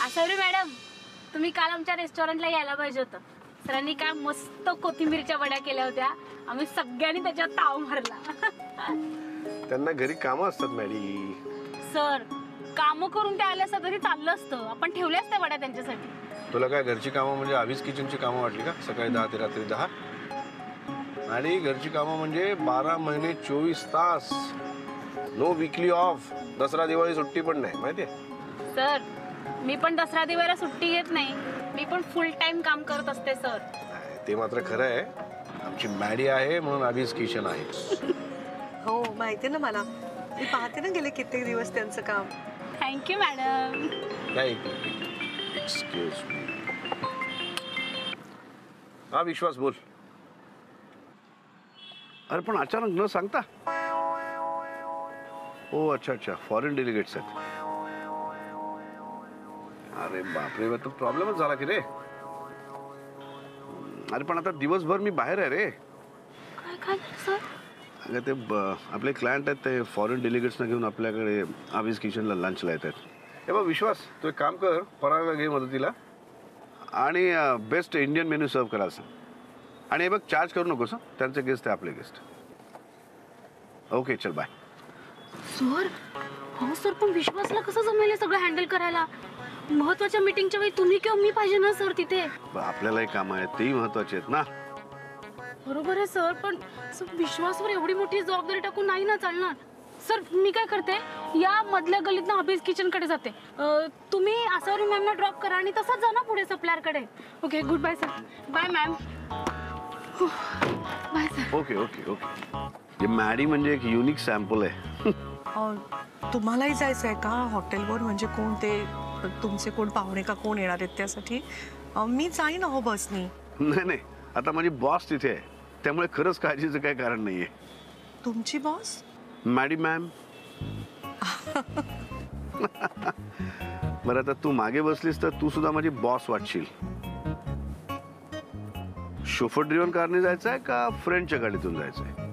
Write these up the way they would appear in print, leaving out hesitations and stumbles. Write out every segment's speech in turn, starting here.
आसवरे madam, तुम्ही काल आमच्या रेस्टॉरंटला यायला पाहिजे होतं. सरांनी काय मस्त कोथिंबीरच्या वड्या केल्या होत्या. आम्ही सगळ्यांनी त्याच्यावर ताव मारला. त्यांना घरी कामं असतात मॅडी. सर, कामं करून ते आले असतं तरी चाललं असतं. आपण ठेवल्याच त्या वड्या त्यांच्यासाठी. तुला काय घरची कामं म्हणजे आवीस किचनची कामं वाटली का? सकाळी 10 ते रात्री 10. आणि घरची कामं म्हणजे 12 महिने 24 तास. No weekly off. दसरा दिवाळी सुट्टी पण नाही, माहितीये? सर, मी पण दसरा दिवाळीला सुट्टी घेत नाही. मी पण फुल टाइम काम करत असते सर. ते मात्र खरं आहे. आमची मॅडी आहे म्हणून आवीस किचन आहे. हो माहिती ना मला. मी पाहते ना गेले कित्येक दिवस त्यांचं काम. Thank you madam. काय? Excuse me. हा विश्वास बोल. अरे पण अचानक न सांगता. ओ अच्छा अच्छा, फॉरेन डेलिगेट्स आहेत. अरे बापरे, तो प्रॉब्लेमच झाला की रे. अरे पण आता दिवसभर मी बाहेर आहे रे. काय काय सर? अगं ते आपले क्लायंट आहेत, ते फॉरेन डेलिगेट्सना घेऊन आपल्याकडे आवीस किचनला लंचला येतात. हे बघ विश्वास, तू एक काम कर, परागला घे मदतीला आणि बेस्ट इंडियन मेन्यू सर्व करायचं. आणि हे बघ चार्ज करू नकोस. त्यांचे गेस्ट आहे आपले गेस्ट. ओके चल बाय. सर, हो सर, पण विश्वासला कसं जमेल सगळं हँडल करायला? महत्वाच्या मीटिंगच्या वेळी तुम्ही किंवा मी पाहिजे ना सर तिथे. आपल्यालाही काम आहेत, तेही महत्वाचे आहेत ना. बरोबर आहे सर, पण विश्वासवर एवढी मोठी जबाबदारी टाकून नाही ना चालणार. सर, मी काय करते, या मधल्या गल्लीत ना आवीस किचन कडे जाते. तुम्ही आसावरी मॅमना ड्रॉप करा आणि तसंच जा ना पुढे सप्लायर कडे. Okay, good bye sir. Bye ma'am. Bye sir. Okay okay okay. Maddy म्हणजे एक युनिक सॅम्पल आहे. तुम्हालाही जायचं आहे का हॉटेलवर? म्हणजे कोण ते तुमचे कोण पाहुणे का कोण येणार आहेत त्यासाठी? मी जाईन हो बसनी. नाही नाही, आता माझी बॉस तिथे आहे, त्यामुळे खरंच काळजीचं काही कारण नाहीये. तुमची बॉस? Maddy ma'am. बरं आता तू मागे बसलीस तर तू सुद्धा माझी बॉस वाटशील. शोफर ड्रिव्हन कारने जायचं आहे का फ्रेंडच्या गाडीतून जायचं आहे?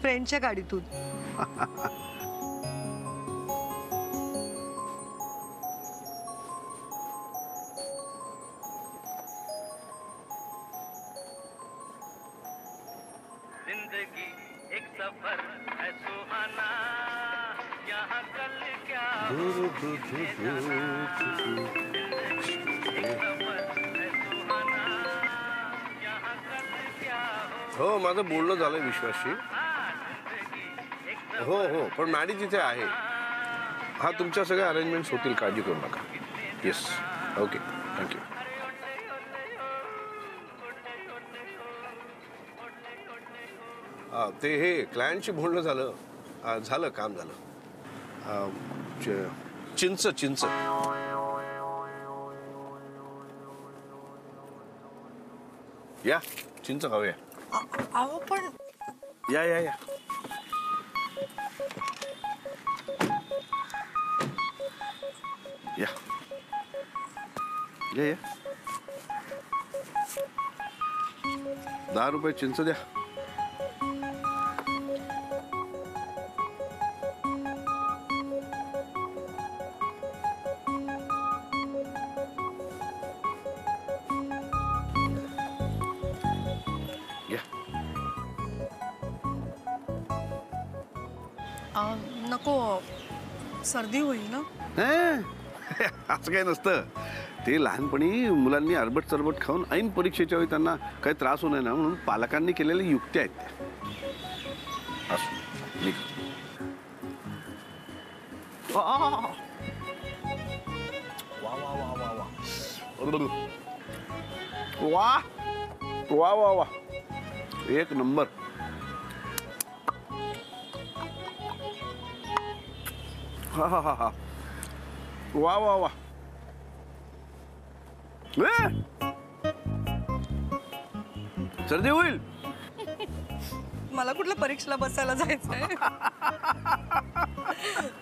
फ्रेंडच्या गाडीतून. जिंदगी एक सफर है सुहाना, यहाँ कल क्या हो हो, माझं बोलणं झालंय विश्वासशी. हो हो, पण मॅडी तिथे आहे. हा, तुमच्या सगळ्या अरेंजमेंट्स होतील, काळजी करू नका. Yes, okay, thank you. ते हे क्लायंटशी बोलणं झालं. झालं, काम झालं. चिंच चिंच या, चिंच खाऊया. अहो पण या या या. या या या. 10 रुपये चिंच द्या. नको, सर्दी होईल ना. असं काही नसतं. ते लहानपणी मुलांनी अरबट चरबट खाऊन ऐन परीक्षेच्या वेळी त्यांना काही त्रास होऊ नये ना म्हणून पालकांनी केलेल्या युक्त्या आहेत त्या. असू निघ. वा वा वा वा वा वा वा वा, एक नंबर. हा हा हा हा, वा वा वा. सर्दी होईल. मला कुठल्या परीक्षेला बसायला जायचंय.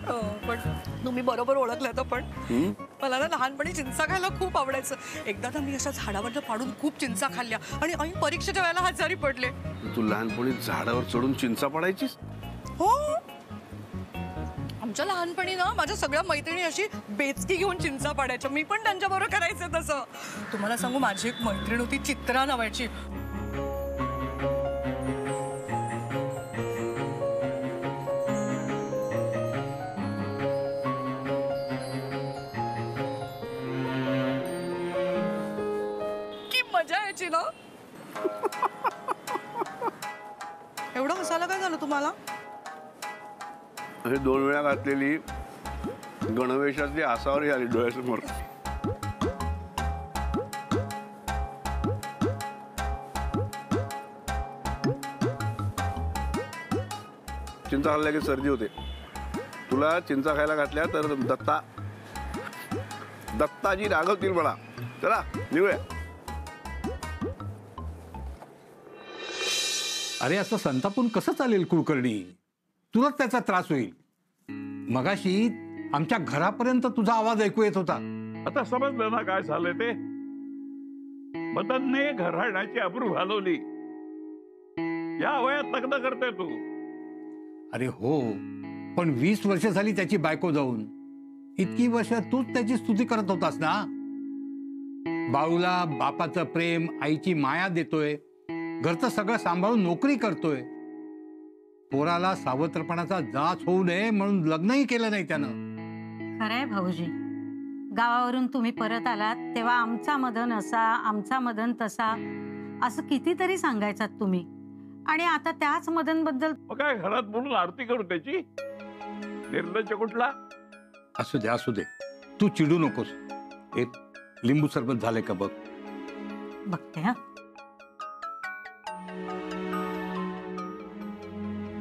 हो, पण तुम्ही बरोबर ओळखलं तर. पण मला ना लहानपणी चिंचा खायला खूप आवडायचं. एकदा तर मी अशा झाडावर पाडून खूप चिंचा खाल्ल्या आणि आई परीक्षेच्या वेळेला आजारी पडले. तू लहानपणी झाडावर चढून चिंचा पडायचीस? हो, आमच्या लहानपणी ना माझ्या सगळ्या मैत्रिणी अशी बेचकी घेऊन चिंचा पाडायच्या. मी पण त्यांच्याबरोबर करायचं तसं. तुम्हाला सांगू, माझी एक मैत्रीण होती चित्रा नावाची. की मजा यायची ना. एवढं हसायला काय झालं तुम्हाला? अरे 2 वेळा घातलेली गणवेशातली आसावरी आली डोळ्यासमोर. चिंचा खाल्ल्या की सर्दी होते. तुला चिंचा खायला घातल्या तर दत्ताजी रागवतील मला. चला निघूया. अरे असं संतापून कसं चालेल कुलकर्णी? तुलाच त्याचा त्रास होईल. मगाशी आमच्या घरापर्यंत तुझा आवाज ऐकू येत होता. आता समजलं ना काय झालंय ते. मदनने घराण्याची अब्रू घालवली. या वयात लग्न करते तू. अरे हो, पण 20 वर्ष झाली त्याची बायको जाऊन. इतकी वर्ष तूच त्याची स्तुती करत होतास ना. बाळूला बापाचं प्रेम, आईची माया देतोय, घरचं सगळं सांभाळून नोकरी करतोय. पोराला सावत्रपणाचा जाच होऊ नये म्हणून लग्नही केलं नाही त्यानं. खरंय भाऊजी, गावावरून तुम्ही परत आलात तेव्हा आमचा मदन असा, आमचा मदन तसा असं कितीतरी सांगायचात तुम्ही. आणि आता त्याच मदन बद्दल मग काय घरात बोलून आरती करू त्याची? निर्लज्ज कुठला. असू दे असू दे, तू चिडू नकोस. एक लिंबू सरबत झाले का बघ. बघते. हा,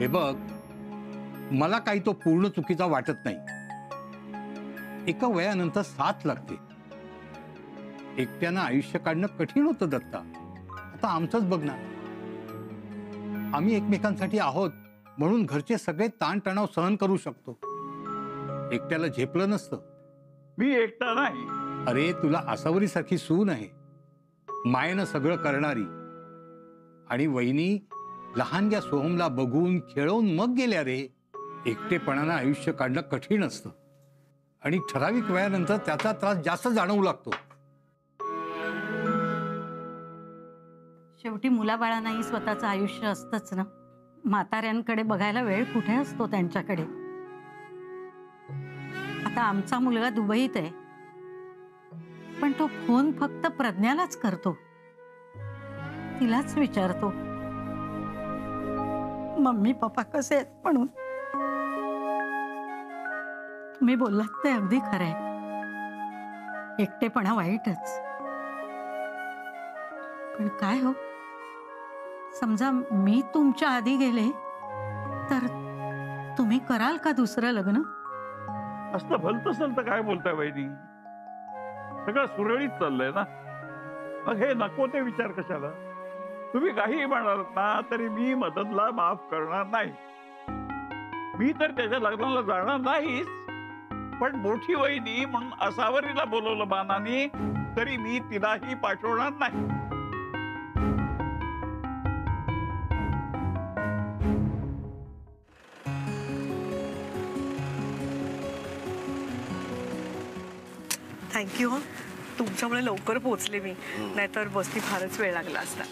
हे बघ, मला काही तो पूर्ण चुकीचा वाटत नाही. एका वयानंतर साथ लागते. एकट्यानं आयुष्य काढणं कठीण होतं दत्ता. आता आमचंच बघ ना. आम्ही एकमेकांसाठी आहोत म्हणून घरचे सगळे ताणतणाव सहन करू शकतो. एकट्याला झेपलं नसतं. मी एकटा नाही. अरे तुला आसावरी सारखी सून आहे, मायेनं सगळं करणारी. आणि वहिनी लहानग्या सोहमला बघून खेळवून मग गेल्या रे. एकटेपणानं आयुष्य काढणं कठीण असतं आणि ठराविक वयानंतर त्याचा त्रास जास्त जाणवू लागतो. शेवटी मुलाबाळांनाही स्वतःचं आयुष्य असतंच ना. म्हाताऱ्यांकडे बघायला वेळ कुठे असतो त्यांच्याकडे. आता आमचा मुलगा दुबईत आहे, पण तो फोन फक्त प्रज्ञालाच करतो. तिलाच विचारतो मम्मी पप्पा कसे आहेत म्हणून. तुम्ही बोललात ते अगदी खरंय. एकटेपणा वाईटच, पण काय हो, समजा मी तुमच्या आधी गेले तर तुम्ही कराल का दुसरं लग्न? असतं भलतं सलतं काय बोलताय वहिनी? सगळं सुरळीत चाललंय ना. मग हे नको ते विचार कशाला? तुम्ही काही म्हणालात ना तरी मी मदनला माफ करणार नाही. मी तर त्याच्या लग्नाला जाणार नाहीच, पण मोठी वहिनी म्हणून आसावरीला बोलवलं मानाने तरी मी तिलाही पाठवणार नाही. थँक्यू. तुमच्यामुळे लवकर पोहोचले मी, नाहीतर बसनी फारच वेळ लागला असता.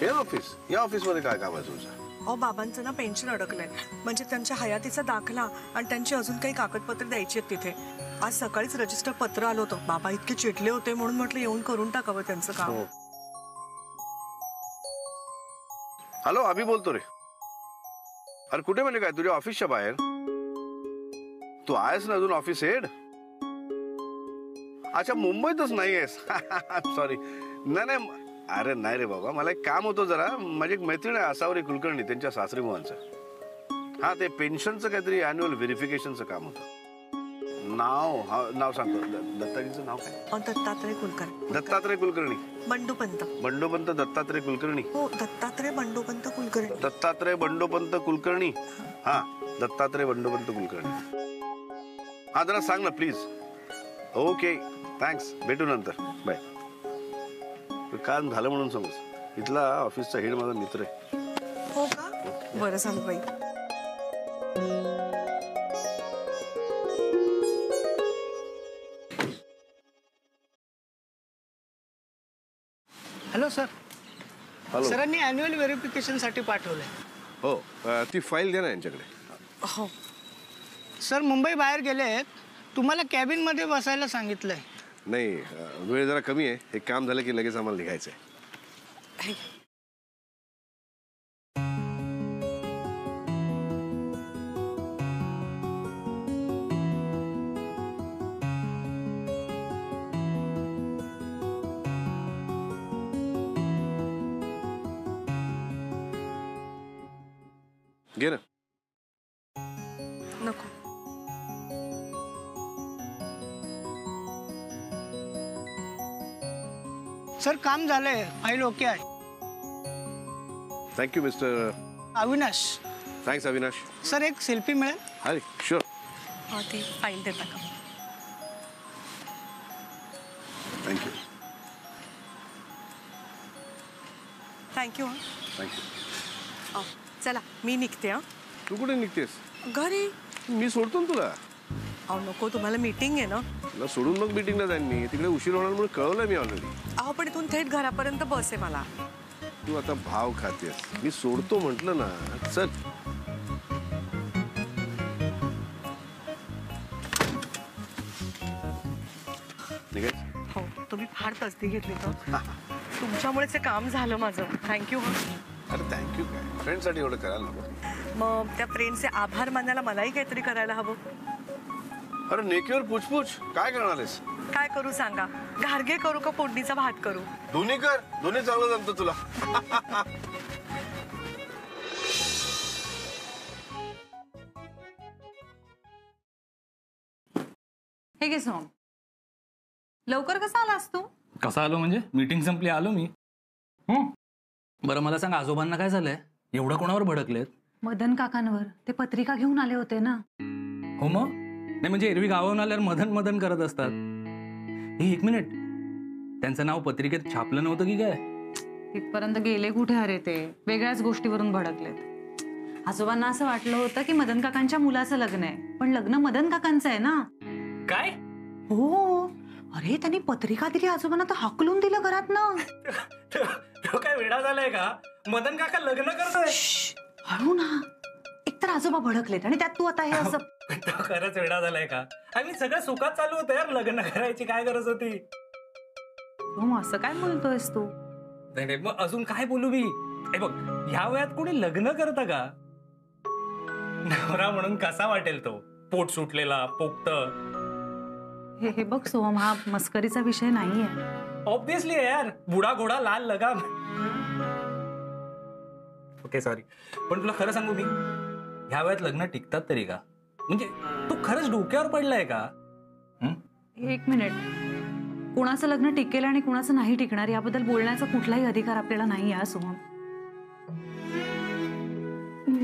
हे ऑफिस, या ऑफिसमध्ये काय काम आहे तुमचं? अहो, बाबांचं ना पेन्शन अडकलंय. म्हणजे त्यांच्या हयातीचा दाखला आणि त्यांची अजून काही कागदपत्र द्यायची आहेत तिथे. आज सकाळीच रजिस्टर पत्र आलं होतं. बाबा इतके चिडले होते म्हणून म्हटलं येऊन करून टाकावं त्यांचं काम. हॅलो, अभि बोलतो रे. अरे कुठे म्हणजे काय, तुझ्या ऑफिसच्या बाहेर? तू आहेस ना अजून ऑफिस हेड? अच्छा, मुंबईतच नाही आहेस. सॉरी. नाही, अरे नाही रे बाबा, मला एक काम होतं जरा. माझी एक मैत्रीण आहे आसावरी कुलकर्णी, त्यांच्या सासरी मुलांचं. हा, ते पेन्शनचं काहीतरी अॅन्युअल व्हेरिफिकेशनचं काम होतं. नाव सांगतो. दत्ताजीचं नाव काय? दत्तात्रय कुलकर्णी. दत्तात्रय कुलकर्णी. बंडोपंत. बंडोपंत दत्तात्रय कुलकर्णी. हो, दत्तात्रय बंडोपंत कुलकर्णी. दत्तात्रय बंडोपंत कुलकर्णी. हा, दत्तात्रय बंडोपंत कुलकर्णी. हा, जरा सांग ना प्लीज. Okay, thanks. भेटू नंतर. बाय. काम झालं म्हणून समज. इथला ऑफिसचा हेड माझा मित्र आहे. हो का? बरं सांग बाई. Hello sir. हॅलो. सरांनी अॅन्युअल व्हेरिफिकेशनसाठी पाठवलंय. हो ती फाईल द्या ना यांच्याकडे. हो सर, मुंबई बाहेर गेले आहेत. तुम्हाला कॅबिनमध्ये बसायला सांगितलंय. नाही वेळ जरा कमी आहे. हे काम झालं की लगेच आम्हाला निघायचं आहे. घे ना. नको. सर काम झालंय, फाईल ओके आहे. Thank you mister Avinash. Thanks Avinash. Sir एक सेल्फी मिळेल? अरे शुअर. हा ती फाईल देता का? थँक्यू. थँक्यू. थँक्यू. चला मी निघते. हा तू कुठे निघतेस? घरी. मी सोडतो ना तुला. अहो नको, तुम्हाला मीटिंग आहे ना. तुला सोडून मग मीटिंगला जाईन मी. तिकडे उशीर होणार म्हणून कळवलंय मी ऑलरेडी. अहो पण इथून थेट घरापर्यंत बस आहे मला. तू आता भाव खातेस. मी सोडतो म्हटलं ना. चल. निघायचं? हो तुम्ही फार तसदी घेतली तर. तुमच्यामुळेच हे काम झालं माझं. थँक्यू. अरे थँक्यू काय, फ्रेंडसाठी एवढं करायला नको. मग त्या फ्रेंडचे आभार मानायला मलाही काहीतरी करायला हवं. अरे नेकीवर पुछपुछ काय करणार आहेस? काय करू सांगा? घारगे करू का फोडणीचा भात करू? दोन्ही कर. दोन्ही चांगलं जमतं तुला. हे घे सोम. लवकर कसा आलास तू? कसा आलो म्हणजे? मीटिंग संपली आलो मी. बरं मला सांग, आजोबांना काय झालंय? एवढं कोणावर भडकलेत? मदन काकांवर. ते पत्रिका घेऊन आले होते ना. हो मग? नाही म्हणजे एरवी गावाहून आल्यावर मदन मदन करत असतात. हे एक मिनिट, त्यांचं नाव पत्रिकेत छापलं नव्हतं की काय? तिथपर्यंत गेले कुठे अरे ते? वेगळ्याच गोष्टीवरून भडकलेत. आजोबांना असं वाटलं होतं की मदन काकांच्या मुलाचं लग्न आहे, पण लग्न मदन काकांचं आहे ना. काय? हो. अरे त्यांनी पत्रिका दिली आजोबांना तर हाकलून दिलं घरात ना. तो काय वेडा झालाय का? मदन काका लग्न करतोय? हळू ना. एकतर आजोबा भडकलेत आणि त्यात तू आता हे असं. तो खरंच वेडा झालाय का? आम्ही सगळं सुखात चालू होतं यार. लग्न करायची काय गरज होती? मग असं काय बोलतोयस तू? नाही मग अजून काय बोलू मी? हे बघ, ह्या वयात कोणी लग्न करतं का? नवरा म्हणून कसा वाटेल तो? पोट सुटलेला, पोक्त. हे बघ सोहम, हा मस्करीचा विषय नाहीये. ऑब्विसली यार, बुडा घोडा लाल लगाम. ओके सॉरी, पण तुला खरं सांगू मी, ह्या वयात लग्न टिकतात तरी का? म्हणजे तू खरंच डोक्यावर पडलाय का? एक मिनिट. कुणाचं लग्न टिकेल आणि कुणाचं नाही टिकणार याबद्दल बोलण्याचा कुठलाही अधिकार आपल्याला नाही आहे सोहम.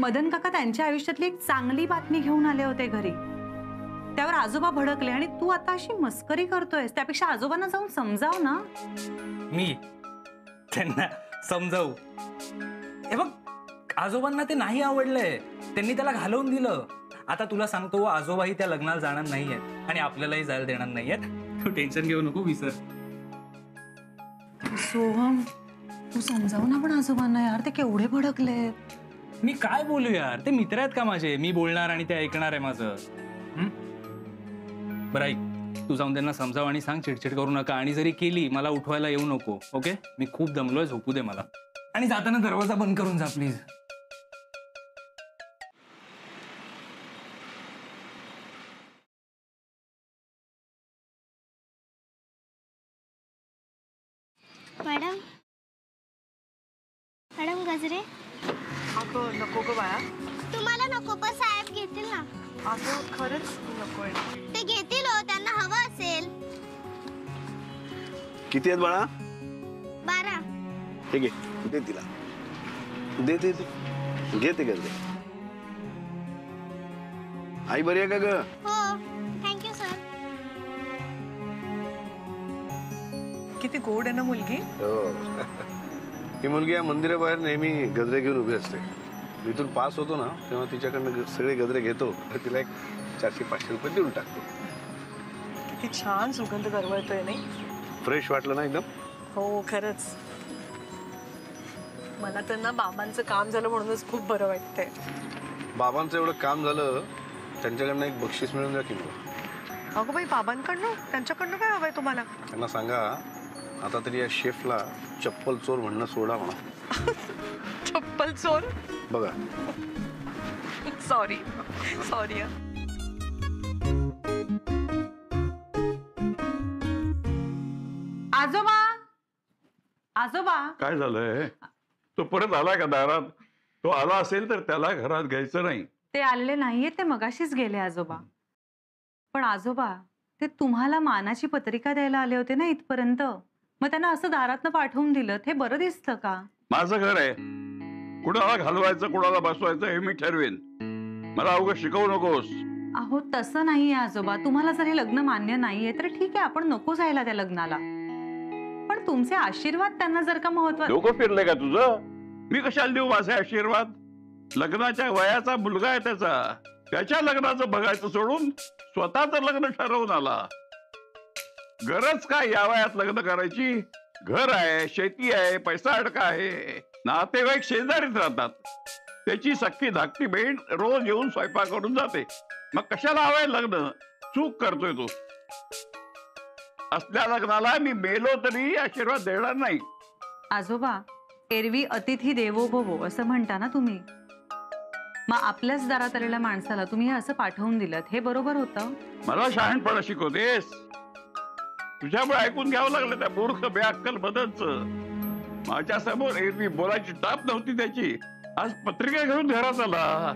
मदन काका त्यांच्या आयुष्यातली एक चांगली बातमी घेऊन आले होते घरी. त्यावर आजोबा भडकले आणि तू आता अशी मस्करी करतोयस. त्यापेक्षा आजोबांना जाऊन समजाव ना. मी त्यांना समजावू? हे बघ, आजोबांना ते नाही आवडलंय. त्यांनी त्याला घालवून दिलं. आता तुला सांगतो, आजोबाही त्या लग्नाला जाणार नाहीयेत आणि आपल्यालाही जायला देणार नाहीयेत. तू टेन्शन घेऊ नको, विसर. सोहम तू समजाव ना पण आजोबांना यार, ते केवढे भडकले. मी काय बोलू यार? ते मित्र आहेत का माझे? मी बोलणार आणि ते ऐकणार आहे माझं. बरं ऐक, तू जाऊन त्यांना समजाव आणि सांग चिडचिड करू नका. आणि जरी केली मला उठवायला येऊ नको. ओके? मी खूप दमलोय, झोपू दे मला. आणि जाताना दरवाजा बंद करून जा प्लीज. मॅडम मॅडम गजरे. अगं नको ग बाळा. तुम्हाला नको पण साहेब घेतील ना. अगं खरंच नकोय. ते घेतील हो, त्यांना हवं असेल. किती आहेत बाळा? 12. हे घे, दे तिला. दे दे दे. घे ते गजरे. आई बरी आहे का ग? हो थँक्यू सर. किती गोड आहे ना मुलगी. हो. ही मुलगी या मंदिराबाहेर नेहमी गजरे घेऊन उभी असते. इथून पास होतो ना तेव्हा तिच्याकडनं सगळे गजरे घेतो. तिला एक 400-500 रुपये देऊन टाकतो. किती छान सुगंध दरवळतोय नाही. फ्रेश वाटलं ना एकदम? हो खरंच. मला तर ना बाबांचं काम झालं म्हणूनच खूप बरं वाटतंय. बाबांचं एवढं काम झालं, त्यांच्याकडनं एक बक्षीस मिळून द्या की मला. अगं बाई, बाबांकडनं? त्यांच्याकडनं काय हवंय तुम्हाला? त्यांना सांगा आता तरी या शेफला चप्पल चोर म्हणणं सोडा म्हणा. चप्पल चोर? बघा. Sorry sorry. आजोबा, आजोबा. काय झालंय? तो परत आलाय का दारात? तो आला असेल तर त्याला घरात घ्यायचं नाही. ते आलेले नाहीये, ते मगाशीच गेले आजोबा. पण आजोबा, ते तुम्हाला मानाची पत्रिका द्यायला आले होते ना इथपर्यंत, मग त्यांना असं दारातनं पाठवून दिलं, हे बरं दिसतं का? माझं घर आहे, कुणाला घालवायचं कुणाला बसवायचं हे मी ठरवेन. मला अवघं शिकवू नकोस. अहो तसं नाहीये आजोबा, तुम्हाला जर हे लग्न मान्य नाहीये तर ठीक आहे, आपण नको जायला त्या लग्नाला. पण तुमचे आशीर्वाद त्यांना जर का महत्व. डोकं फिरलंय का तुझं? मी कशाला देऊ माझे आशीर्वाद? लग्नाच्या वयाचा मुलगा आहे त्याच्या लग्नाचं बघायचं सोडून स्वतःच लग्न ठरवून आला. गरज काय या वयात लग्न करायची? घर आहे, शेती आहे, पैसा अडका आहे, नातेवाईक शेजारीच राहतात. त्याची सख्खी धाकटी बहीण रोज येऊन स्वयंपाक करून जाते. मग कशाला हवंय लग्न? चूक करतोय तू. असल्या लग्नाला मी मेलो तरी आशीर्वाद देणार नाही. आजोबा, एरवी अतिथी देवो भव असं म्हणता ना तुम्ही, मग आपल्याच दारात आलेल्या माणसाला तुम्ही हे असं पाठवून दिलं, हे बरोबर होतं? मला शहाणपणा शिकवतेस? तुझ्यामुळे ऐकून घ्यावं लागलं त्या मूर्ख बेअक्कल बदलचं. माझ्या समोर एरवी बोलायची टाप नव्हती त्याची, आज पत्रिका घेऊन घरात आला.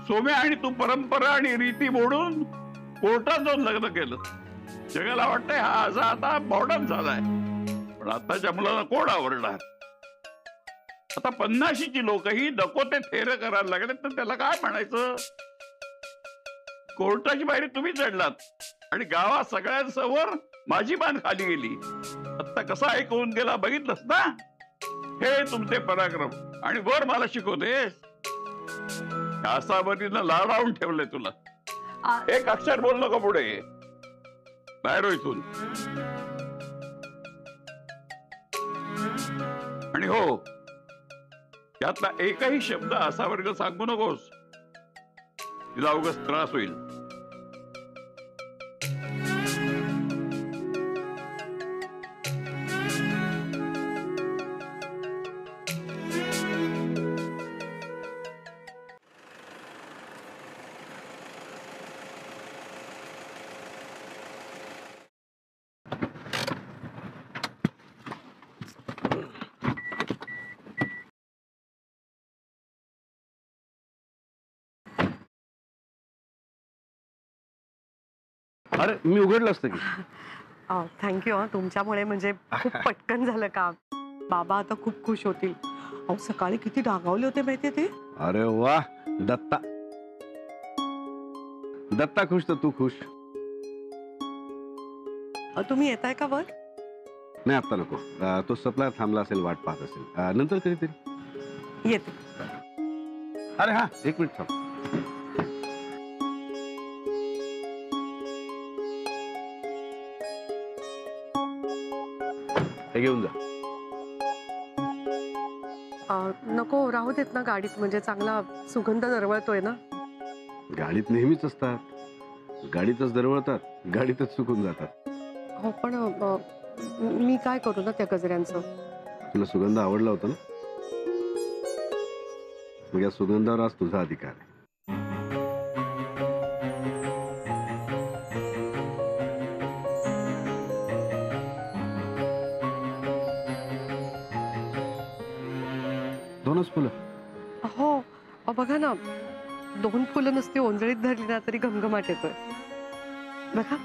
सोम्या आणि तू परंपरा आणि रीती मोडून कोर्टात जाऊन लग्न केलं. जगाला वाटतंय हा आता मॉडर्न झालाय, पण आताच्या मुलाला कोण आवडणार? आता 50ची लोकही नको ते थेर करायला लागले तर त्याला काय म्हणायचं? कोर्टाची पायरी तुम्ही चढलात आणि गावात सगळ्यांसमोर माझी मान खाली गेली. आता कसा ऐकून गेला बघितलंस ना? हे तुमचे पराक्रम. आणि वर मला शिकवतेस? कासावरीनं लाडावून ठेवलंय तुला. एक अक्षर बोल नको पुढे. बाहेर इथून. आणि हो, त्यातला एकही शब्द असा वर्ग सांगू नकोस, तिला उगाच त्रास होईल. अरे मी उघडलं असतं की. थँक्यू. तुमच्यामुळे म्हणजे खूप पटकन झालं काम. बाबा आता खूप खुश होतील. अहो सकाळी किती डागावले होते माहितीये ते. अरे वा, दत्ता दत्ता खुश तर तू खुश. तुम्ही येताय का वर? नाही आता नको. तो सप्लायर थांबला असेल, वाट पाहत असेल. नंतर कधीतरी येते. अरे हा, एक मिनिट थांब. हे घेऊन जा. नको, राहू देत ना गाडीत, म्हणजे चांगला सुगंध दरवळतोय ना. गाडीत नेहमीच असतात. गाडीतच दरवळतात, गाडीतच सुकून जातात. हो पण मी काय करू ना त्या गजऱ्यांचं? तुला सुगंध आवडला होता ना, मग या सुगंधावर आज तुझा अधिकार आहे. दोनच फुलं. हो बघा ना, 2 फुलं नुसती ओंजळीत धरली ना तरी घमघमाट येतोय. बघा.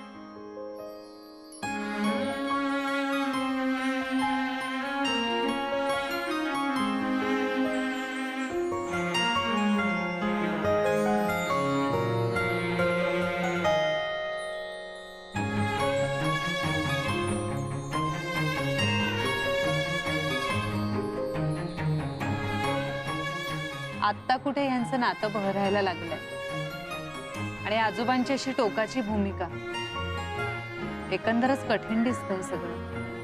आत्ता कुठे यांचं नातं बहरायला लागलंय आणि आजोबांची अशी टोकाची भूमिका. एकंदरच कठीण दिसतंय सगळं.